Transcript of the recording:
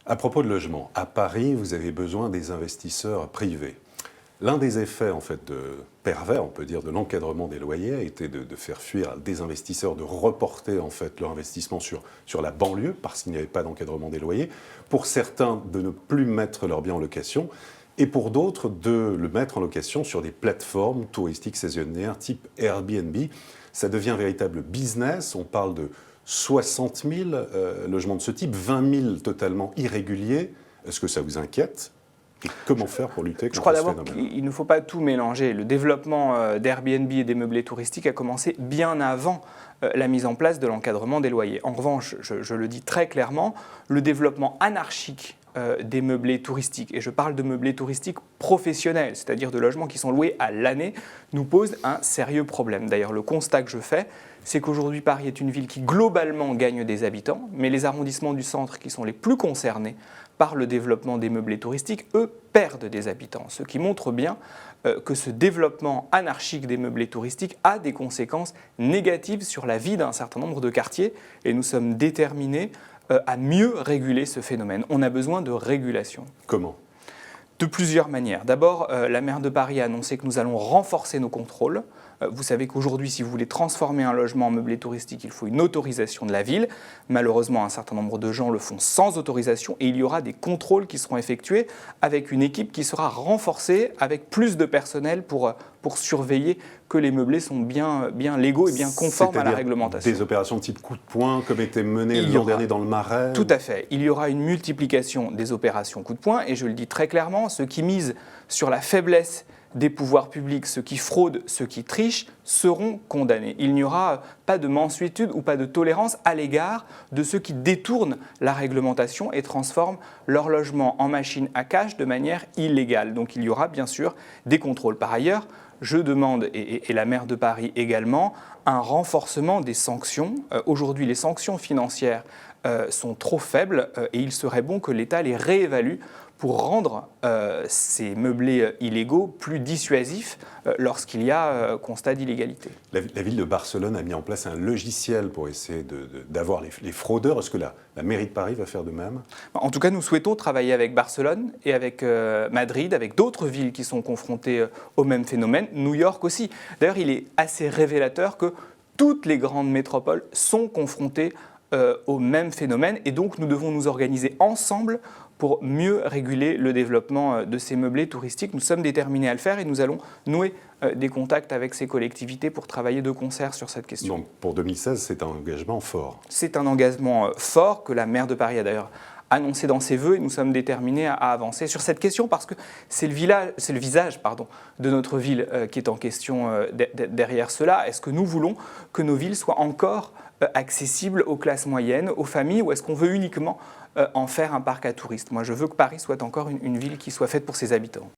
À propos de logement, à Paris, vous avez besoin des investisseurs privés. L'un des effets en fait, pervers, on peut dire, de l'encadrement des loyers a été de faire fuir des investisseurs, de reporter en fait, leur investissement sur la banlieue parce qu'il n'y avait pas d'encadrement des loyers. Pour certains, de ne plus mettre leurs biens en location et pour d'autres, de le mettre en location sur des plateformes touristiques saisonnières type Airbnb. Ça devient un véritable business. On parle de 60 000 logements de ce type, 20 000 totalement irréguliers. Est-ce que ça vous inquiète ? Et comment faire pour lutter contre ce phénomène ? Je crois d'abord qu'il ne faut pas tout mélanger. Le développement d'Airbnb et des meublés touristiques a commencé bien avant la mise en place de l'encadrement des loyers. En revanche, je le dis très clairement, le développement anarchique des meublés touristiques, et je parle de meublés touristiques professionnels, c'est-à-dire de logements qui sont loués à l'année, nous pose un sérieux problème. D'ailleurs, le constat que je fais, c'est qu'aujourd'hui Paris est une ville qui globalement gagne des habitants, mais les arrondissements du centre qui sont les plus concernés par le développement des meublés touristiques, eux, perdent des habitants. Ce qui montre bien que ce développement anarchique des meublés touristiques a des conséquences négatives sur la vie d'un certain nombre de quartiers, et nous sommes déterminés à mieux réguler ce phénomène. On a besoin de régulation. Comment ? De plusieurs manières. D'abord, la maire de Paris a annoncé que nous allons renforcer nos contrôles. Vous savez qu'aujourd'hui, si vous voulez transformer un logement en meublé touristique, il faut une autorisation de la ville. Malheureusement, un certain nombre de gens le font sans autorisation et il y aura des contrôles qui seront effectués avec une équipe qui sera renforcée, avec plus de personnel pour surveiller que les meublés sont bien légaux et bien conformes à la réglementation. Des opérations de type coup de poing, comme était mené l'an dernier dans le Marais. Tout à fait. Il y aura une multiplication des opérations coup de poing, et je le dis très clairement, ceux qui misent sur la faiblesse des pouvoirs publics, ceux qui fraudent, ceux qui trichent, seront condamnés. Il n'y aura pas de mansuétude ou pas de tolérance à l'égard de ceux qui détournent la réglementation et transforment leur logement en machine à cash de manière illégale. Donc il y aura bien sûr des contrôles. Par ailleurs, je demande, et la maire de Paris également, un renforcement des sanctions. Aujourd'hui, les sanctions financières sont trop faibles et il serait bon que l'État les réévalue pour rendre ces meublés illégaux plus dissuasifs lorsqu'il y a constat d'illégalité. La ville de Barcelone a mis en place un logiciel pour essayer d'avoir les fraudeurs. Est-ce que la mairie de Paris va faire de même ? En tout cas, nous souhaitons travailler avec Barcelone et avec Madrid, avec d'autres villes qui sont confrontées au même phénomène, New York aussi. D'ailleurs, il est assez révélateur que toutes les grandes métropoles sont confrontées au même phénomène, et donc nous devons nous organiser ensemble pour mieux réguler le développement de ces meublés touristiques. Nous sommes déterminés à le faire et nous allons nouer des contacts avec ces collectivités pour travailler de concert sur cette question. Donc pour 2016, c'est un engagement fort. C'est un engagement fort que la maire de Paris a d'ailleurs annoncé dans ses vœux, et nous sommes déterminés à avancer sur cette question parce que c'est le visage de notre ville qui est en question derrière cela. Est-ce que nous voulons que nos villes soient encore accessibles aux classes moyennes, aux familles, ou est-ce qu'on veut uniquement en faire un parc à touristes ? Moi, je veux que Paris soit encore une ville qui soit faite pour ses habitants.